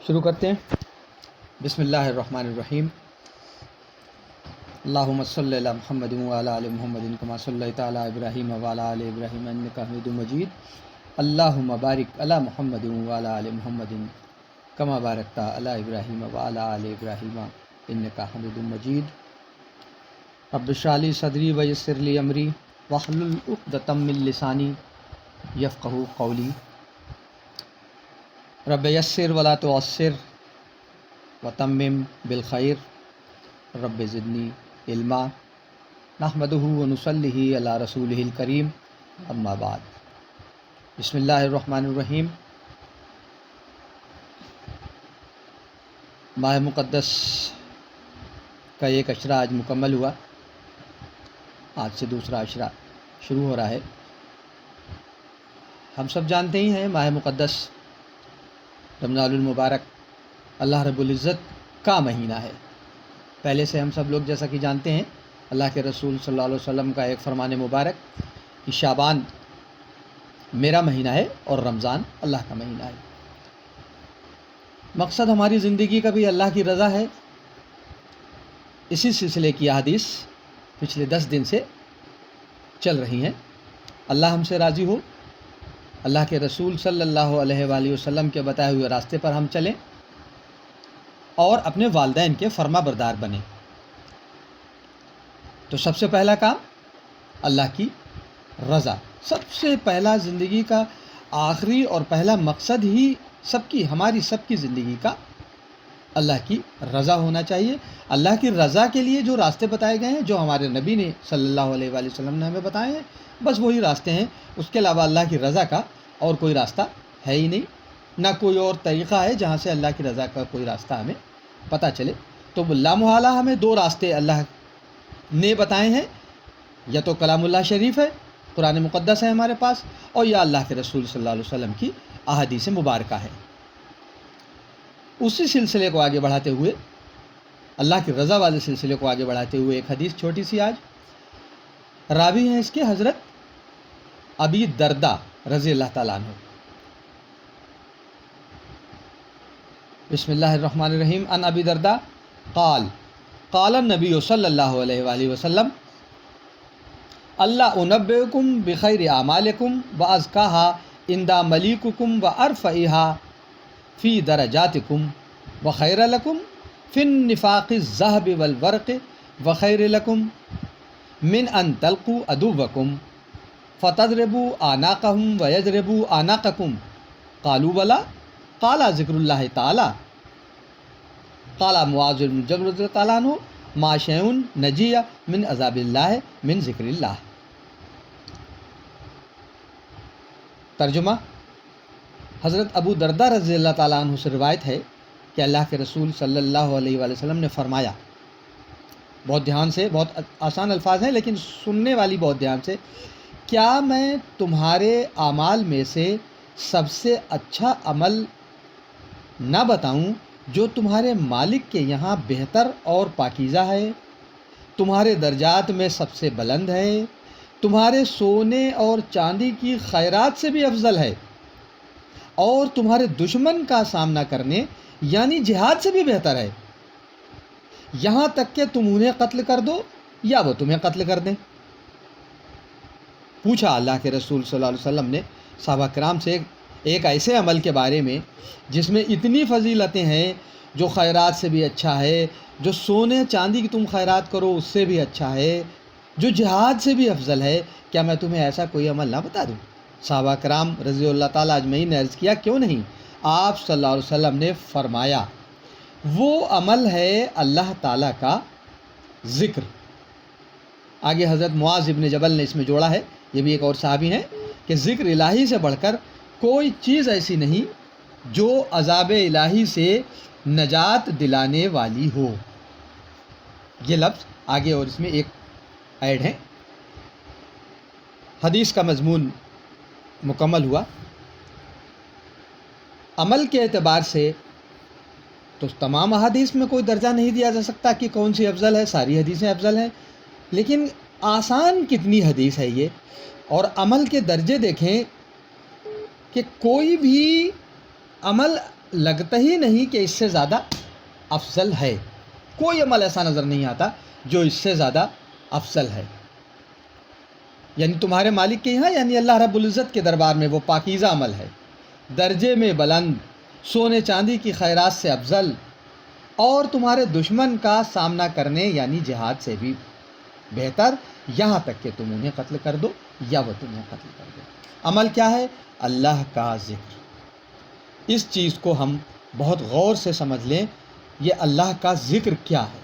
شروع کرتے ہیں۔ بسم اللہ الرحمن الرحیم۔ اللہم صلی علی محمد وعلی آل محمد کما صلیت علی ابراہیم وعلی آل ابراہیم انک حمید مجید۔ اللہم بارک علی محمد وعلی آل محمد کما بارکت علی ابراہیم وعلی آل ابراہیم انک حمید مجید۔ رب اشرح لی صدری ویسر لی امری واحلل عقدۃ من لسانی یفقہوا قولی۔ رب یسر ولا تعسر وتمم بالخیر رب زدنی علما۔ نحمدہ ونصلی علی رسولہ الکریم، اما بعد۔ بسم اللہ الرحمن الرحیم۔ ماہ مقدس کا ایک عشرہ آج مکمل ہوا، آج سے دوسرا عشرہ شروع ہو رہا ہے۔ ہم سب جانتے ہی ہیں ماہ مقدس رمضان المبارک اللہ رب العزت کا مہینہ ہے۔ پہلے سے ہم سب لوگ جیسا کہ جانتے ہیں، اللہ کے رسول صلی اللہ علیہ وسلم کا ایک فرمان مبارک کہ شعبان میرا مہینہ ہے اور رمضان اللہ کا مہینہ ہے۔ مقصد ہماری زندگی کا بھی اللہ کی رضا ہے۔ اسی سلسلے کی احادیث پچھلے 10 دن سے چل رہی ہیں۔ اللہ ہم سے راضی ہو، اللہ کے رسول صلی اللہ علیہ وآلہ وسلم کے بتائے ہوئے راستے پر ہم چلیں اور اپنے والدین کے فرما بردار بنیں۔ تو سب سے پہلا کام اللہ کی رضا، سب سے پہلا زندگی کا آخری اور پہلا مقصد ہی ہماری سب کی زندگی کا اللہ کی رضا ہونا چاہیے۔ اللہ کی رضا کے لیے جو راستے بتائے گئے ہیں، جو ہمارے نبی نے صلی اللہ علیہ وآلہ وسلم نے ہمیں بتائے ہیں، بس وہی راستے ہیں۔ اس کے علاوہ اللہ کی رضا کا اور کوئی راستہ ہے ہی نہیں، نہ کوئی اور طریقہ ہے جہاں سے اللہ کی رضا کا کوئی راستہ ہمیں پتہ چلے۔ تو لامحالہ ہمیں 2 راستے اللہ نے بتائے ہیں، یا تو کلام اللہ شریف ہے، قرآن مقدس ہے ہمارے پاس، اور یا اللہ کے رسول صلی اللہ علیہ وسلم کی احادیث مبارکہ ہے۔ اسی سلسلے کو آگے بڑھاتے ہوئے، اللہ کی رضا والے سلسلے کو آگے بڑھاتے ہوئے ایک حدیث چھوٹی سی آج۔ راوی ہیں اس کے حضرت ابی درداء رضی اللہ تعالیٰ عنہ۔ بسم اللہ الرحمن الرحیم۔ ان ابی درداء قال قال النبی صلی اللہ علیہ وآلہ وسلم اللہ انبئکم بخیر اعمالکم وازکاها عند ملیککم وارفعها فی درجاتکم وخیر لکم فی النفاق الذهب والورق وخیر لکم من ان تلقوا عدوکم فتضربوا اعناقهم ويضربوا اعناقکم قالوا بلی قال ذکر اللہ تعالی قال معاذ بن جبل رضی اللہ تعالیٰ عنہ ما شیء نجی من عذاب اللہ من ذکر اللہ۔ ترجمہ: حضرت ابو درداء رضی اللہ تعالیٰ عنہ سے روایت ہے کہ اللہ کے رسول صلی اللہ علیہ وآلہ وسلم نے فرمایا، بہت دھیان سے، بہت آسان الفاظ ہیں لیکن سننے والی بہت دھیان سے، کیا میں تمہارے اعمال میں سے سب سے اچھا عمل نہ بتاؤں جو تمہارے مالک کے یہاں بہتر اور پاکیزہ ہے، تمہارے درجات میں سب سے بلند ہے، تمہارے سونے اور چاندی کی خیرات سے بھی افضل ہے، اور تمہارے دشمن کا سامنا کرنے یعنی جہاد سے بھی بہتر ہے، یہاں تک کہ تم انہیں قتل کر دو یا وہ تمہیں قتل کر دیں؟ پوچھا اللہ کے رسول صلی اللہ علیہ وسلم نے صحابہ کرام سے ایک ایسے عمل کے بارے میں جس میں اتنی فضیلتیں ہیں، جو خیرات سے بھی اچھا ہے، جو سونے چاندی کی تم خیرات کرو اس سے بھی اچھا ہے، جو جہاد سے بھی افضل ہے، کیا میں تمہیں ایسا کوئی عمل نہ بتا دوں؟ صحابہ کرام رضی اللہ تعالیٰ اجمعین نے عرض کیا، کیوں نہیں؟ آپ صلی اللہ علیہ وسلم نے فرمایا، وہ عمل ہے اللہ تعالیٰ کا ذکر۔ آگے حضرت معاذ بن جبل نے اس میں جوڑا ہے، یہ بھی ایک اور صحابی ہیں، کہ ذکر الہی سے بڑھ کر کوئی چیز ایسی نہیں جو عذاب الہی سے نجات دلانے والی ہو۔ یہ لفظ آگے اور اس میں ایک ایڈ ہے۔ حدیث کا مضمون مکمل ہوا۔ عمل کے اعتبار سے تو تمام احادیث میں کوئی درجہ نہیں دیا جا سکتا کہ کون سی افضل ہے، ساری حدیثیں افضل ہیں، لیکن آسان کتنی حدیث ہے یہ، اور عمل کے درجے دیکھیں کہ کوئی بھی عمل لگتا ہی نہیں کہ اس سے زیادہ افضل ہے، کوئی عمل ایسا نظر نہیں آتا جو اس سے زیادہ افضل ہے. یعنی تمہارے مالک کے یہاں، یعنی اللہ رب العزت کے دربار میں وہ پاکیزہ عمل ہے، درجے میں بلند، سونے چاندی کی خیرات سے افضل، اور تمہارے دشمن کا سامنا کرنے یعنی جہاد سے بھی بہتر، یہاں تک کہ تم انہیں قتل کر دو یا وہ تمہیں قتل کر دو. عمل کیا ہے؟ اللہ کا ذکر. اس چیز کو ہم بہت غور سے سمجھ لیں، یہ اللہ کا ذکر کیا ہے.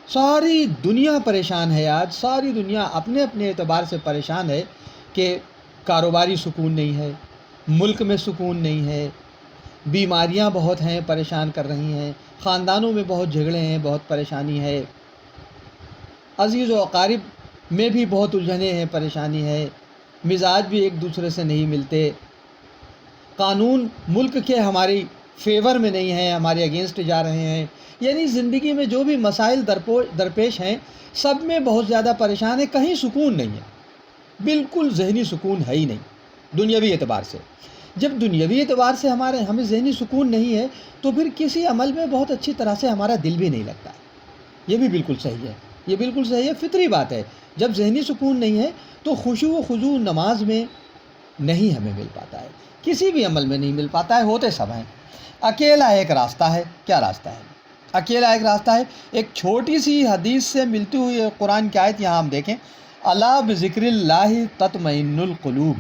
ساری دنیا پریشان ہے آج، ساری دنیا اپنے اپنے اعتبار سے پریشان ہے کہ کاروباری سکون نہیں ہے، ملک میں سکون نہیں ہے، بیماریاں بہت ہیں پریشان کر رہی ہیں، خاندانوں میں بہت جھگڑے ہیں، بہت پریشانی ہے، عزیز و اقارب میں بھی بہت الجھنیں ہیں، پریشانی ہے، مزاج بھی ایک دوسرے سے نہیں ملتے، قانون ملک کے ہماری فیور میں نہیں ہیں، ہمارے اگینسٹ جا رہے ہیں. یعنی زندگی میں جو بھی مسائل درپیش ہیں سب میں بہت زیادہ پریشان ہے، کہیں سکون نہیں ہے، بالکل ذہنی سکون ہے ہی نہیں دنیاوی اعتبار سے. جب دنیاوی اعتبار سے ہمیں ذہنی سکون نہیں ہے تو پھر کسی عمل میں بہت اچھی طرح سے ہمارا دل بھی نہیں لگتا. یہ بھی بالکل صحیح ہے، یہ بالکل صحیح ہے، فطری بات ہے. جب ذہنی سکون نہیں ہے تو خشوع و خضوع نماز میں نہیں ہمیں مل پاتا ہے، کسی بھی عمل میں نہیں مل پاتا ہے، ہوتے سب ہیں. اکیلا ایک راستہ ہے. کیا راستہ ہے؟ اکیلا ایک راستہ ہے. ایک چھوٹی سی حدیث سے ملتی ہوئی قرآن کی آیت یہاں ہم دیکھیں، الا بذکر اللہ تطمئن القلوب.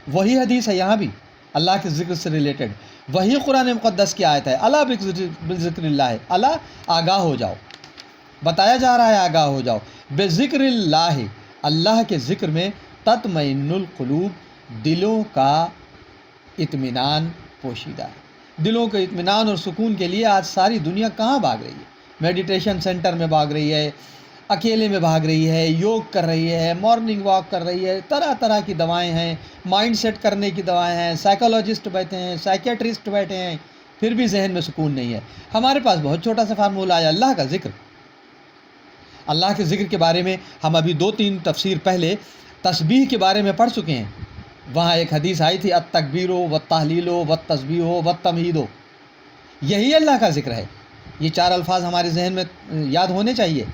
وہی حدیث ہے یہاں بھی اللہ کے ذکر سے ریلیٹڈ، وہی قرآن مقدس کی آیت ہے، الا بذکر اللہ، الا آگاہ ہو جاؤ، بتایا جا رہا ہے آگاہ ہو جاؤ، بذکر اللہ، اللہ کے ذکر میں، تطمئن القلوب، دلوں کا اطمینان پوشیدہ ہے. دلوں کے اطمینان اور سکون کے لیے آج ساری دنیا کہاں بھاگ رہی ہے؟ میڈیٹیشن سینٹر میں بھاگ رہی ہے، اکیلے میں بھاگ رہی ہے، یوگ کر رہی ہے، مارننگ واک کر رہی ہے، طرح طرح کی دوائیں ہیں، مائنڈ سیٹ کرنے کی دوائیں ہیں، سائیکالوجسٹ بیٹھے ہیں، سائیکیٹرسٹ بیٹھے ہیں، پھر بھی ذہن میں سکون نہیں ہے. ہمارے پاس بہت چھوٹا سا فارمولہ ہے، اللہ کا ذکر. اللہ کے ذکر کے بارے میں ہم ابھی 2-3 تفسیر پہلے تسبیح کے بارے میں پڑھ چکے ہیں. وہاں ایک حدیث آئی تھی، التکبیر والتحلیل والتسبیح والتمہید. یہی اللہ کا ذکر ہے. یہ 4 الفاظ ہمارے ذہن میں یاد ہونے چاہیے.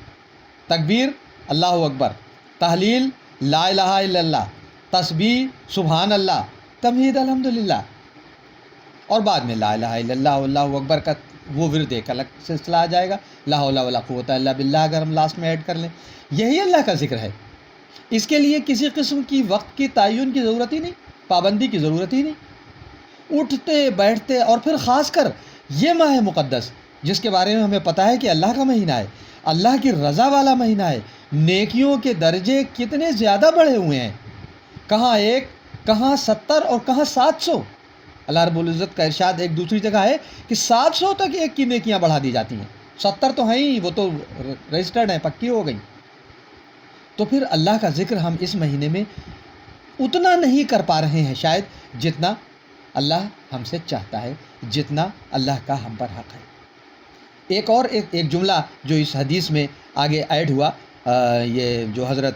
تکبیر اللہ اکبر، تحلیل لا الہ الا اللہ، تسبیح سبحان اللہ، تمہید الحمدللہ، اور بعد میں لا الہ الا اللہ اللہ اکبر کا وہ ورد ایک الگ سلسلہ آ جائے گا، لا حول ولا قوت الا باللہ اگر ہم لاسٹ میں ایڈ کر لیں. یہی اللہ کا ذکر ہے. اس کے لیے کسی قسم کی وقت کی تعین کی ضرورت ہی نہیں، پابندی کی ضرورت ہی نہیں. اٹھتے بیٹھتے، اور پھر خاص کر یہ ماہ مقدس جس کے بارے میں ہمیں پتہ ہے کہ اللہ کا مہینہ ہے، اللہ کی رضا والا مہینہ ہے، نیکیوں کے درجے کتنے زیادہ بڑھے ہوئے ہیں. کہاں 1، کہاں 70 اور کہاں 700. اللہ رب العزت کا ارشاد ایک دوسری جگہ ہے کہ 700 تک ایک کی نیکیاں بڑھا دی جاتی ہیں. 70 تو ہیں ہی، وہ تو رجسٹرڈ ہیں، پکی ہو گئی. تو پھر اللہ کا ذکر ہم اس مہینے میں اتنا نہیں کر پا رہے ہیں شاید جتنا اللہ ہم سے چاہتا ہے، جتنا اللہ کا ہم پر حق ہے. ایک جملہ جو اس حدیث میں آگے ایڈ ہوا، یہ جو حضرت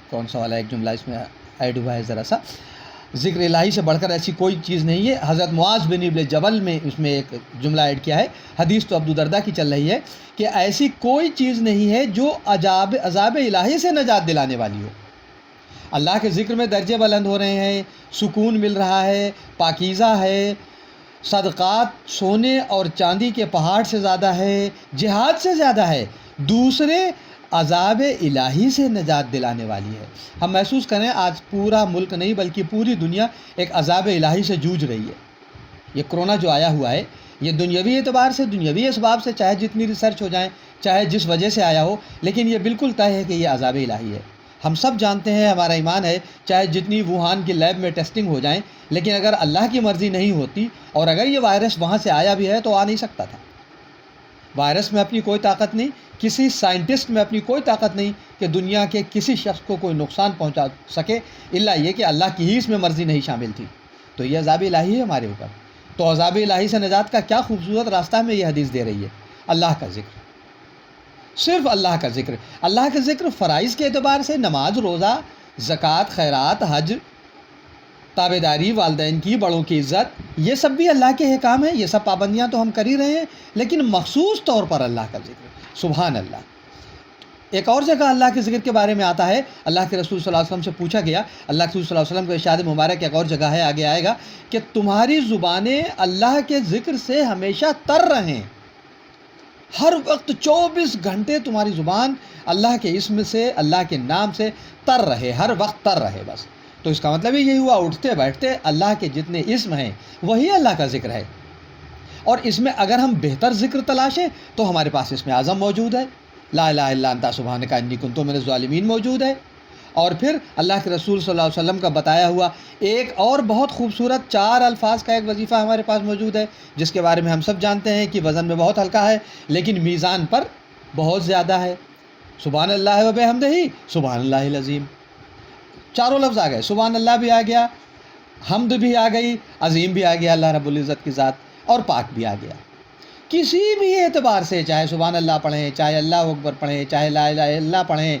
کون سا والا ایک جملہ اس میں ایڈ ہوا ہے، ذرا سا ذکر الہی سے بڑھ کر ایسی کوئی چیز نہیں ہے. حضرت معاذ بن ابن جبل میں اس میں ایک جملہ ایڈ کیا ہے، حدیث تو ابو دردہ کی چل رہی ہے کہ ایسی کوئی چیز نہیں ہے جو عذاب الہی سے نجات دلانے والی ہو. اللہ کے ذکر میں درجے بلند ہو رہے ہیں، سکون مل رہا ہے، پاکیزہ ہے، صدقات سونے اور چاندی کے پہاڑ سے زیادہ ہے، جہاد سے زیادہ ہے، دوسرے عذاب الہی سے نجات دلانے والی ہے. ہم محسوس کریں آج پورا ملک نہیں بلکہ پوری دنیا ایک عذاب الہی سے جوجھ رہی ہے. یہ کرونا جو آیا ہوا ہے، یہ دنیاوی اعتبار سے، دنیاوی اسباب سے، چاہے جتنی ریسرچ ہو جائیں، چاہے جس وجہ سے آیا ہو، لیکن یہ بالکل طے ہے کہ یہ عذاب الہی ہے. ہم سب جانتے ہیں، ہمارا ایمان ہے، چاہے جتنی ووہان کی لیب میں ٹیسٹنگ ہو جائیں، لیکن اگر اللہ کی مرضی نہیں ہوتی اور اگر یہ وائرس وہاں سے آیا بھی ہے تو آ نہیں سکتا تھا. وائرس میں اپنی کوئی طاقت نہیں، کسی سائنٹسٹ میں اپنی کوئی طاقت نہیں کہ دنیا کے کسی شخص کو کوئی نقصان پہنچا سکے، الا یہ کہ اللہ کی ہی اس میں مرضی نہیں شامل تھی. تو یہ عذاب الہی ہے ہمارے اوپر. تو عذاب الہی سے نجات کا کیا خوبصورت راستہ ہمیں یہ حدیث دے رہی ہے، اللہ کا ذکر، صرف اللہ کا ذکر. اللہ کا ذکر فرائض کے اعتبار سے نماز، روزہ، زکوٰۃ، خیرات، حج، تابعداری، والدین کی، بڑوں کی عزت، یہ سب بھی اللہ کے احکام ہیں، یہ سب پابندیاں تو ہم کر ہی رہے ہیں، لیکن مخصوص طور پر اللہ کا ذکر، سبحان اللہ۔ ایک اور جگہ اللہ کے ذکر کے بارے میں آتا ہے، اللہ کے رسول صلی اللہ علیہ وسلم سے پوچھا گیا، اللہ کے رسول صلی اللہ علیہ وسلم کا ارشاد مبارک ایک اور جگہ ہے، آگے آئے گا کہ تمہاری زبانیں اللہ کے ذکر سے ہمیشہ تر رہیں، ہر وقت 24 گھنٹے تمہاری زبان اللہ کے اسم سے، اللہ کے نام سے تر رہے، ہر وقت تر رہے بس۔ تو اس کا مطلب یہی ہوا اٹھتے بیٹھتے اللہ کے جتنے اسم ہیں وہی اللہ کا ذکر ہے، اور اس میں اگر ہم بہتر ذکر تلاشیں تو ہمارے پاس اسم اعظم موجود ہے، لا الہ الا انت سبحانک انی کنت من الظالمین موجود ہے، اور پھر اللہ کے رسول صلی اللہ علیہ وسلم کا بتایا ہوا ایک اور بہت خوبصورت 4 الفاظ کا ایک وظیفہ ہمارے پاس موجود ہے، جس کے بارے میں ہم سب جانتے ہیں کہ وزن میں بہت ہلکا ہے لیکن میزان پر بہت زیادہ ہے، سبحان اللہ و بحمدہ سبحان اللہ العظیم۔ چاروں لفظ آ گئے، سبحان اللہ بھی آ گیا، حمد بھی آ گئی، عظیم بھی آ گیا اللہ رب العزت کی ذات، اور پاک بھی آ گیا۔ کسی بھی اعتبار سے چاہے سبحان اللہ پڑھیں، چاہے اللہ اکبر پڑھیں، چاہے لا الہ الا اللہ پڑھیں،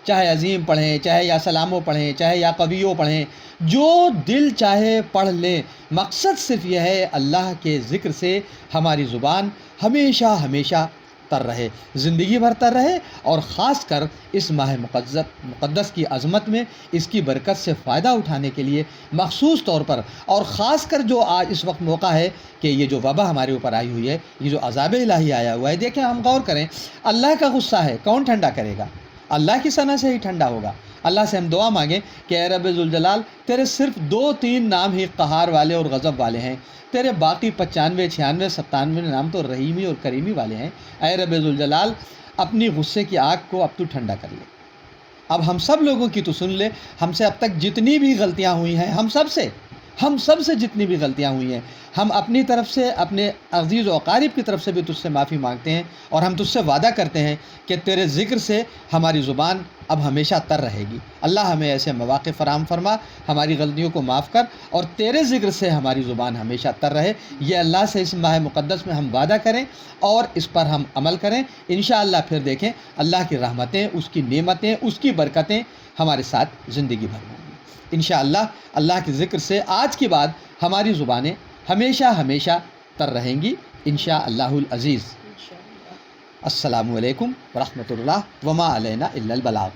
چاہے عظیم پڑھیں، چاہے یا سلامو پڑھیں، چاہے یا قویو پڑھیں، جو دل چاہے پڑھ لیں، مقصد صرف یہ ہے اللہ کے ذکر سے ہماری زبان ہمیشہ ہمیشہ تر رہے، زندگی بھر تر رہے، اور خاص کر اس ماہ مقدس کی عظمت میں اس کی برکت سے فائدہ اٹھانے کے لیے مخصوص طور پر، اور خاص کر جو آج اس وقت موقع ہے کہ یہ جو وبا ہمارے اوپر آئی ہوئی ہے، یہ جو عذاب الہی آیا ہوا ہے، دیکھیں ہم غور کریں، اللہ کا غصہ ہے، کون ٹھنڈا کرے گا؟ اللہ کی ثنا سے ہی ٹھنڈا ہوگا۔ اللہ سے ہم دعا مانگیں کہ اے رب ذوالجلال، تیرے صرف 2-3 نام ہی قہار والے اور غضب والے ہیں، تیرے باقی 95 96 97 نام تو رحیمی اور کریمی والے ہیں۔ اے رب ذوالجلال، اپنی غصے کی آگ کو اب تو ٹھنڈا کر لے، اب ہم سب لوگوں کی تو سن لے، ہم سے اب تک جتنی بھی غلطیاں ہوئی ہیں، ہم سب سے جتنی بھی غلطیاں ہوئی ہیں، ہم اپنی طرف سے، اپنے عزیز و اقارب کی طرف سے بھی تجھ سے معافی مانگتے ہیں، اور ہم تجھ سے وعدہ کرتے ہیں کہ تیرے ذکر سے ہماری زبان اب ہمیشہ تر رہے گی۔ اللہ ہمیں ایسے مواقع فراہم فرما، ہماری غلطیوں کو معاف کر، اور تیرے ذکر سے ہماری زبان ہمیشہ تر رہے، یہ اللہ سے اس ماہ مقدس میں ہم وعدہ کریں اور اس پر ہم عمل کریں۔ انشاءاللہ پھر دیکھیں اللہ کی رحمتیں، اس کی نعمتیں، اس کی برکتیں ہمارے ساتھ زندگی بھر ہوں گی انشاءاللہ۔ اللہ کے ذکر سے آج کے بعد ہماری زبانیں ہمیشہ ہمیشہ تر رہیں گی انشاءاللہ العزیز۔ السلام علیکم ورحمۃ اللہ وما علینا الا البلاغ۔